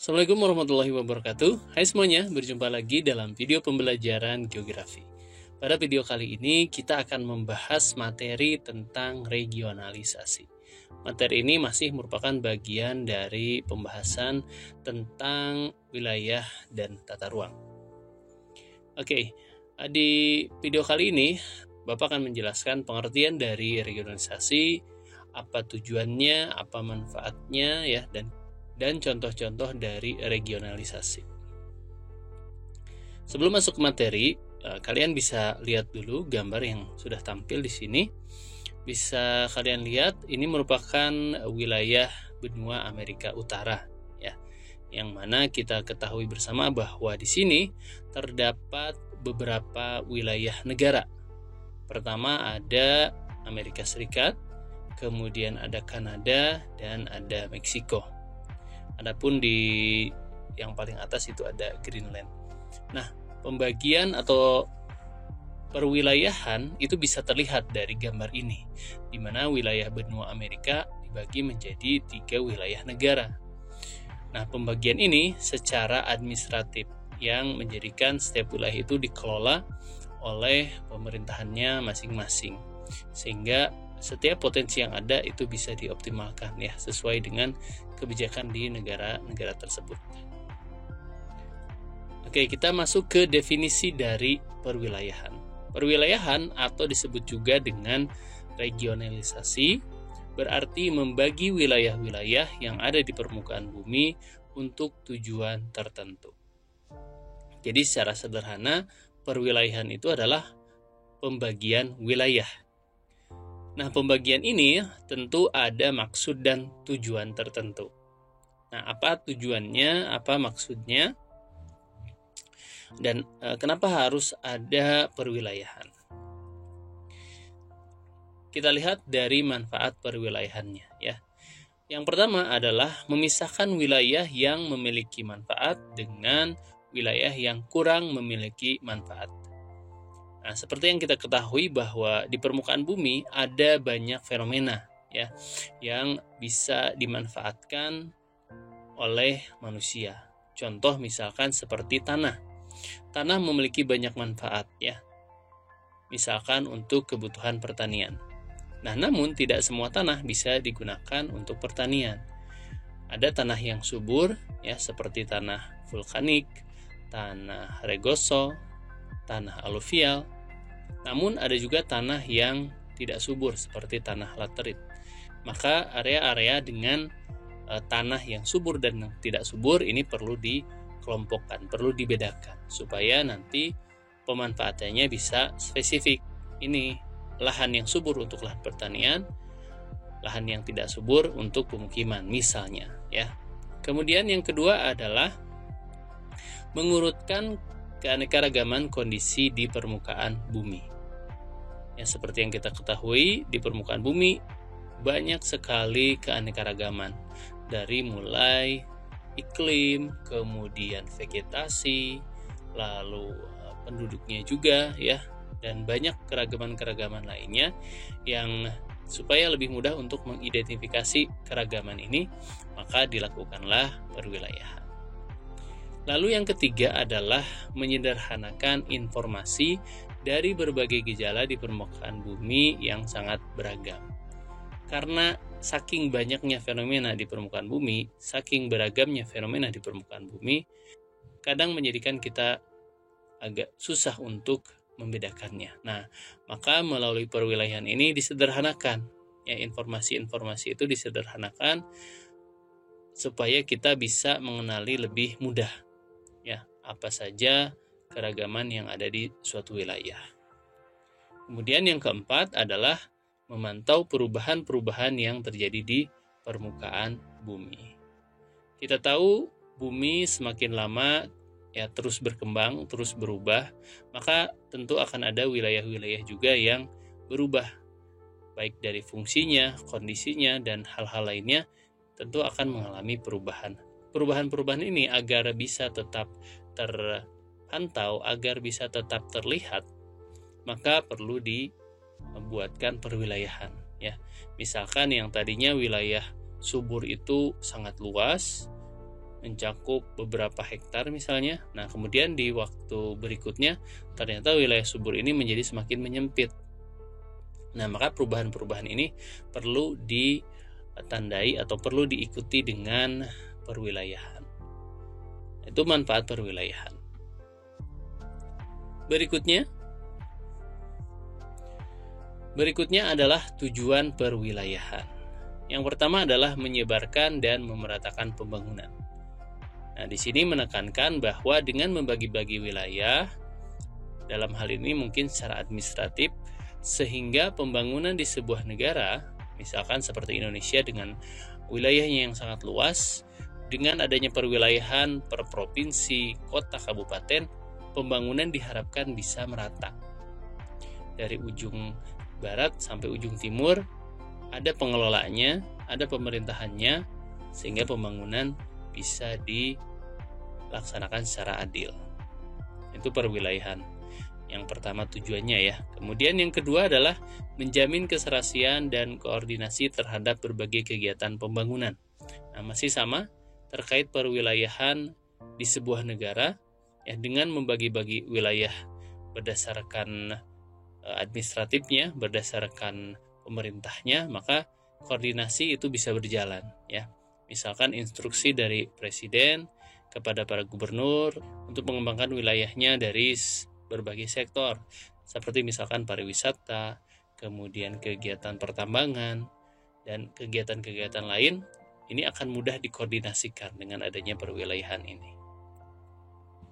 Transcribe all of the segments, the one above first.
Assalamualaikum warahmatullahi wabarakatuh. Hai semuanya, berjumpa lagi dalam video pembelajaran geografi. Pada video kali ini kita akan membahas materi tentang regionalisasi. Materi ini masih merupakan bagian dari pembahasan tentang wilayah dan tata ruang. Oke, di video kali ini Bapak akan menjelaskan pengertian dari regionalisasi, apa tujuannya, apa manfaatnya ya, dan contoh-contoh dari regionalisasi. Sebelum masuk ke materi, kalian bisa lihat dulu gambar yang sudah tampil di sini. Bisa kalian lihat, ini merupakan wilayah benua Amerika Utara, ya, yang mana kita ketahui bersama bahwa di sini terdapat beberapa wilayah negara. Pertama ada Amerika Serikat, kemudian ada Kanada, dan ada Meksiko. Adapun di yang paling atas itu ada Greenland. Nah, pembagian atau perwilayahan itu bisa terlihat dari gambar ini, di mana wilayah benua Amerika dibagi menjadi 3 wilayah negara. Nah, pembagian ini secara administratif yang menjadikan setiap wilayah itu dikelola oleh pemerintahannya masing-masing, sehingga setiap potensi yang ada itu bisa dioptimalkan ya sesuai dengan kebijakan di negara-negara tersebut. Oke, kita masuk ke definisi dari perwilayahan. Perwilayahan atau disebut juga dengan regionalisasi berarti membagi wilayah-wilayah yang ada di permukaan bumi untuk tujuan tertentu. Jadi secara sederhana, perwilayahan itu adalah pembagian wilayah. Nah, pembagian ini tentu ada maksud dan tujuan tertentu. Nah, apa tujuannya, apa maksudnya, dan kenapa harus ada perwilayahan? Kita lihat dari manfaat perwilayahannya ya. Yang pertama adalah memisahkan wilayah yang memiliki manfaat dengan wilayah yang kurang memiliki manfaat. Nah, seperti yang kita ketahui bahwa di permukaan bumi ada banyak fenomena ya yang bisa dimanfaatkan oleh manusia. Contoh misalkan seperti tanah. Tanah memiliki banyak manfaat ya. Misalkan untuk kebutuhan pertanian. Nah, namun tidak semua tanah bisa digunakan untuk pertanian. Ada tanah yang subur ya seperti tanah vulkanik, tanah regoso, tanah aluvial. Namun ada juga tanah yang tidak subur seperti tanah laterit. Maka area-area dengan tanah yang subur dan yang tidak subur ini perlu dikelompokkan, perlu dibedakan supaya nanti pemanfaatannya bisa spesifik. Ini lahan yang subur untuk lahan pertanian, lahan yang tidak subur untuk pemukiman misalnya ya. Kemudian yang kedua adalah mengurutkan keanekaragaman kondisi di permukaan bumi. Ya, seperti yang kita ketahui, di permukaan bumi banyak sekali keanekaragaman. Dari mulai iklim, kemudian vegetasi, lalu penduduknya juga ya, dan banyak keragaman-keragaman lainnya yang supaya lebih mudah untuk mengidentifikasi keragaman ini, maka dilakukanlah perwilayahan. Lalu yang ketiga adalah menyederhanakan informasi dari berbagai gejala di permukaan bumi yang sangat beragam. Karena saking banyaknya fenomena di permukaan bumi, saking beragamnya fenomena di permukaan bumi, kadang menjadikan kita agak susah untuk membedakannya. Nah, maka melalui perwilayahan ini disederhanakan. Ya, informasi-informasi itu disederhanakan supaya kita bisa mengenali lebih mudah ya apa saja keragaman yang ada di suatu wilayah. Kemudian yang keempat adalah memantau perubahan-perubahan yang terjadi di permukaan bumi. Kita tahu bumi semakin lama ya terus berkembang, terus berubah, maka tentu akan ada wilayah-wilayah juga yang berubah, baik dari fungsinya, kondisinya, dan hal-hal lainnya tentu akan mengalami perubahan. Perubahan-perubahan ini agar bisa tetap terpantau, agar bisa tetap terlihat, maka perlu dibuatkan perwilayahan ya. Misalkan yang tadinya wilayah subur itu sangat luas, mencakup beberapa hektar misalnya. Nah, kemudian di waktu berikutnya ternyata wilayah subur ini menjadi semakin menyempit. Nah, maka perubahan-perubahan ini perlu ditandai atau perlu diikuti dengan perwilayahan. Itu manfaat perwilayahan. Berikutnya adalah tujuan perwilayahan. Yang pertama adalah menyebarkan dan memeratakan pembangunan. Nah, di sini menekankan bahwa dengan membagi-bagi wilayah, dalam hal ini mungkin secara administratif, sehingga pembangunan di sebuah negara, misalkan seperti Indonesia dengan wilayahnya yang sangat luas, dengan adanya perwilayahan per provinsi, kota, kabupaten, pembangunan diharapkan bisa merata. Dari ujung barat sampai ujung timur, ada pengelolaannya, ada pemerintahannya, sehingga pembangunan bisa dilaksanakan secara adil. Itu perwilayahan. Yang pertama tujuannya ya. Kemudian yang kedua adalah menjamin keserasian dan koordinasi terhadap berbagai kegiatan pembangunan. Nah, masih sama terkait perwilayahan di sebuah negara ya, dengan membagi-bagi wilayah berdasarkan administratifnya, berdasarkan pemerintahnya, maka koordinasi itu bisa berjalan ya. Misalkan instruksi dari presiden kepada para gubernur untuk mengembangkan wilayahnya dari berbagai sektor, seperti misalkan pariwisata, kemudian kegiatan pertambangan, dan kegiatan-kegiatan lain, ini akan mudah dikoordinasikan dengan adanya perwilayahan ini.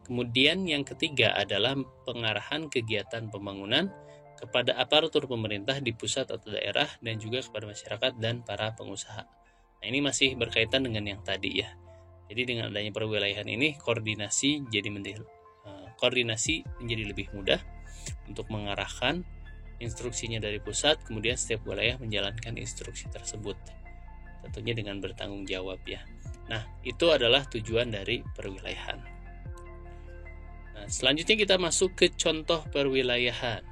Kemudian yang ketiga adalah pengarahan kegiatan pembangunan kepada aparatur pemerintah di pusat atau daerah dan juga kepada masyarakat dan para pengusaha. Nah, ini masih berkaitan dengan yang tadi ya. Jadi dengan adanya perwilayahan ini koordinasi menjadi lebih mudah untuk mengarahkan instruksinya dari pusat, kemudian setiap wilayah menjalankan instruksi tersebut. Tentunya dengan bertanggung jawab ya. Nah, itu adalah tujuan dari perwilayahan. Nah, selanjutnya kita masuk ke contoh perwilayahan.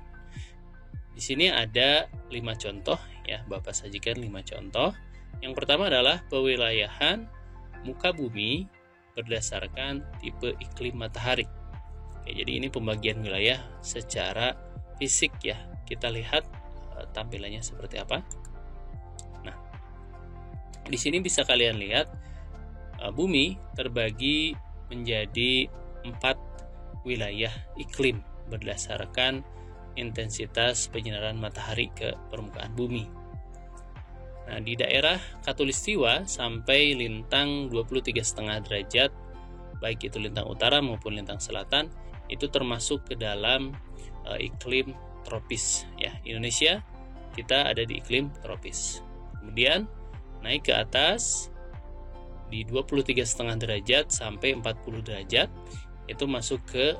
Di sini ada 5 contoh ya, Bapak sajikan 5 contoh. Yang pertama adalah perwilayahan muka bumi berdasarkan tipe iklim matahari. Oke, jadi ini pembagian wilayah secara fisik ya. Kita lihat tampilannya seperti apa. Nah, di sini bisa kalian lihat bumi terbagi menjadi 4 wilayah iklim berdasarkan intensitas penyinaran matahari ke permukaan bumi. Nah, di daerah Khatulistiwa sampai lintang 23,5 derajat, baik itu lintang utara maupun lintang selatan, itu termasuk ke dalam iklim tropis ya. Indonesia kita ada di iklim tropis. Kemudian naik ke atas di 23,5 derajat sampai 40 derajat, itu masuk ke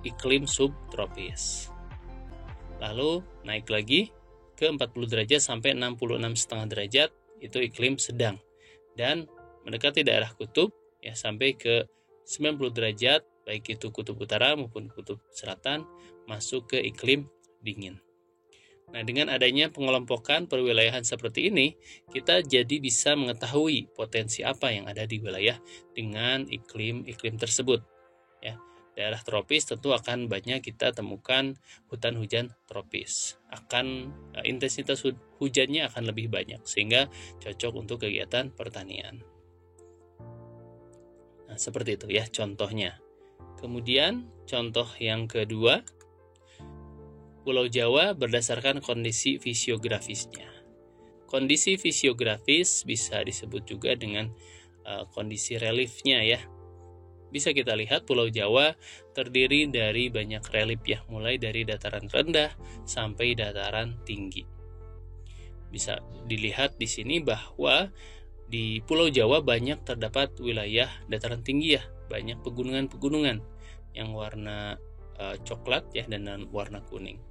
iklim subtropis. Lalu naik lagi ke 40 derajat sampai 66,5 derajat, itu iklim sedang. Dan mendekati daerah kutub ya sampai ke 90 derajat, baik itu kutub utara maupun kutub selatan, masuk ke iklim dingin. Nah, dengan adanya pengelompokan perwilayahan seperti ini, kita jadi bisa mengetahui potensi apa yang ada di wilayah dengan iklim-iklim tersebut ya. Daerah tropis tentu akan banyak kita temukan hutan hujan tropis. Intensitas hujannya akan lebih banyak sehingga cocok untuk kegiatan pertanian. Nah, seperti itu ya contohnya. Kemudian contoh yang kedua, Pulau Jawa berdasarkan kondisi fisiografisnya. Kondisi fisiografis bisa disebut juga dengan kondisi reliefnya ya. Bisa kita lihat Pulau Jawa terdiri dari banyak relief ya, mulai dari dataran rendah sampai dataran tinggi. Bisa dilihat di sini bahwa di Pulau Jawa banyak terdapat wilayah dataran tinggi ya, banyak pegunungan-pegunungan yang warna coklat ya dan warna kuning.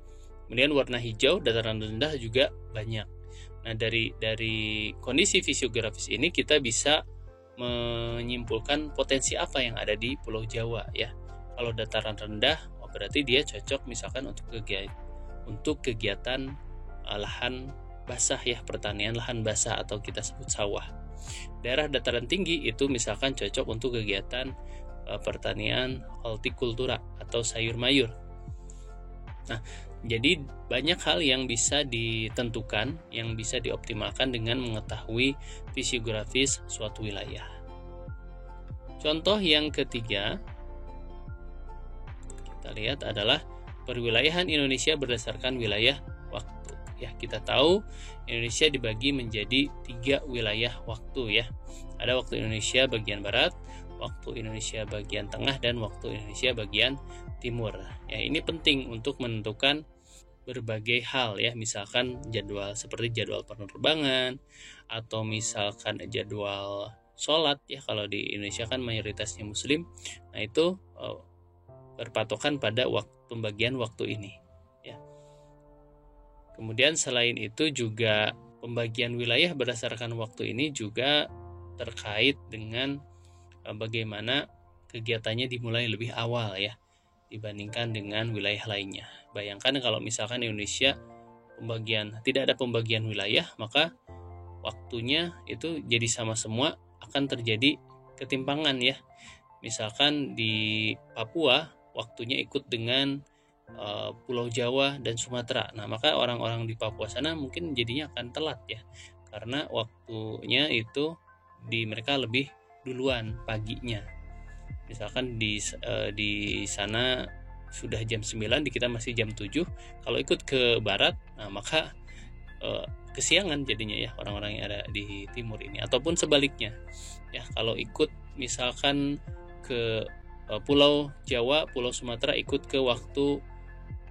Kemudian warna hijau dataran rendah juga banyak. Nah, dari kondisi fisiografis ini kita bisa menyimpulkan potensi apa yang ada di Pulau Jawa ya. Kalau dataran rendah, berarti dia cocok misalkan untuk kegiatan lahan basah ya, pertanian lahan basah atau kita sebut sawah. Daerah dataran tinggi itu misalkan cocok untuk kegiatan pertanian hortikultura atau sayur mayur. Nah, jadi banyak hal yang bisa ditentukan, yang bisa dioptimalkan dengan mengetahui fisiografis suatu wilayah. Contoh yang ketiga kita lihat adalah perwilayahan Indonesia berdasarkan wilayah waktu. Ya, kita tahu Indonesia dibagi menjadi 3 wilayah waktu ya. Ada waktu Indonesia bagian barat, waktu Indonesia bagian tengah, dan waktu Indonesia bagian timur. Ya, ini penting untuk menentukan berbagai hal ya, misalkan jadwal seperti jadwal penerbangan atau misalkan jadwal sholat ya, kalau di Indonesia kan mayoritasnya muslim. Nah, itu berpatokan pada pembagian waktu ini ya. Kemudian selain itu juga pembagian wilayah berdasarkan waktu ini juga terkait dengan bagaimana kegiatannya dimulai lebih awal ya dibandingkan dengan wilayah lainnya. Bayangkan kalau misalkan Indonesia tidak ada pembagian wilayah, maka waktunya itu jadi sama semua, akan terjadi ketimpangan ya. Misalkan di Papua waktunya ikut dengan Pulau Jawa dan Sumatera. Nah, maka orang-orang di Papua sana mungkin jadinya akan telat ya, karena waktunya itu mereka lebih duluan paginya. Misalkan di sana sudah jam 9, di kita masih jam 7. Kalau ikut ke barat, nah maka kesiangan jadinya ya orang-orang yang ada di timur ini, ataupun sebaliknya. Ya, kalau ikut misalkan ke Pulau Jawa, Pulau Sumatera ikut ke waktu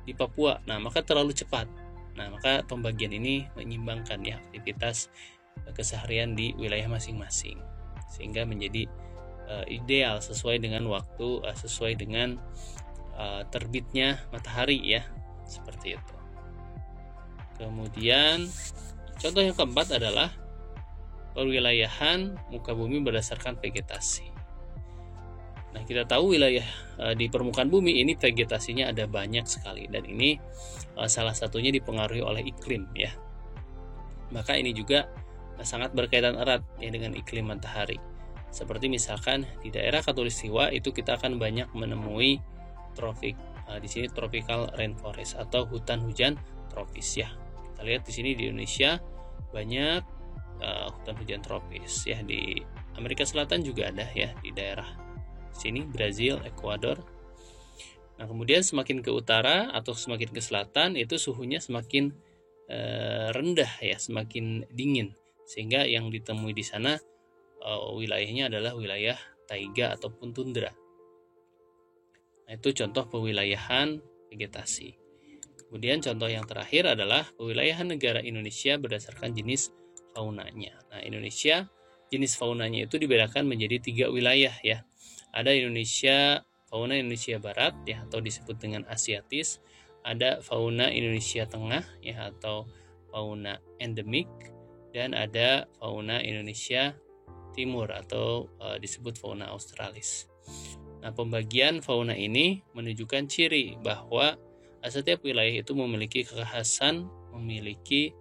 di Papua, nah maka terlalu cepat. Nah, maka pembagian ini menyimbangkan ya aktivitas keseharian di wilayah masing-masing, sehingga menjadi ideal sesuai dengan waktu, sesuai dengan terbitnya matahari ya, seperti itu. Kemudian contoh yang keempat adalah perwilayahan muka bumi berdasarkan vegetasi. Nah, kita tahu wilayah di permukaan bumi ini vegetasinya ada banyak sekali, dan ini salah satunya dipengaruhi oleh iklim ya. Maka ini juga sangat berkaitan erat ya dengan iklim matahari. Seperti misalkan di daerah Khatulistiwa itu kita akan banyak menemui tropik, di sini tropical rainforest atau hutan hujan tropis ya. Kita lihat di sini di Indonesia banyak hutan hujan tropis ya. Di Amerika Selatan juga ada ya, di daerah sini Brazil, Ekuador. Nah, kemudian semakin ke utara atau semakin ke selatan itu suhunya semakin rendah ya, semakin dingin, sehingga yang ditemui di sana wilayahnya adalah wilayah taiga ataupun tundra. Nah, itu contoh pewilayahan vegetasi. Kemudian contoh yang terakhir adalah pewilayahan negara Indonesia berdasarkan jenis faunanya. Nah, Indonesia jenis faunanya itu dibedakan menjadi 3 wilayah ya. Ada fauna Indonesia Barat ya, atau disebut dengan Asiatis. Ada fauna Indonesia Tengah ya, atau fauna endemik. Dan ada fauna Indonesia Timur atau disebut fauna Australis. Nah, pembagian fauna ini menunjukkan ciri bahwa setiap wilayah itu memiliki kekhasan, memiliki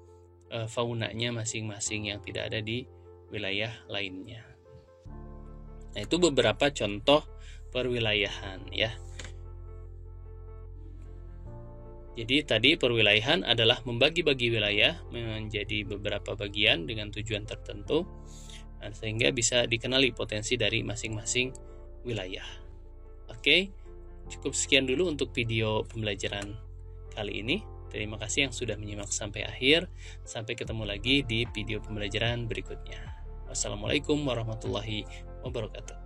faunanya masing-masing yang tidak ada di wilayah lainnya. Nah, itu beberapa contoh perwilayahan ya. Jadi tadi perwilayahan adalah membagi-bagi wilayah menjadi beberapa bagian dengan tujuan tertentu, sehingga bisa dikenali potensi dari masing-masing wilayah. Oke, cukup sekian dulu untuk video pembelajaran kali ini. Terima kasih yang sudah menyimak sampai akhir. Sampai ketemu lagi di video pembelajaran berikutnya. Wassalamualaikum warahmatullahi wabarakatuh.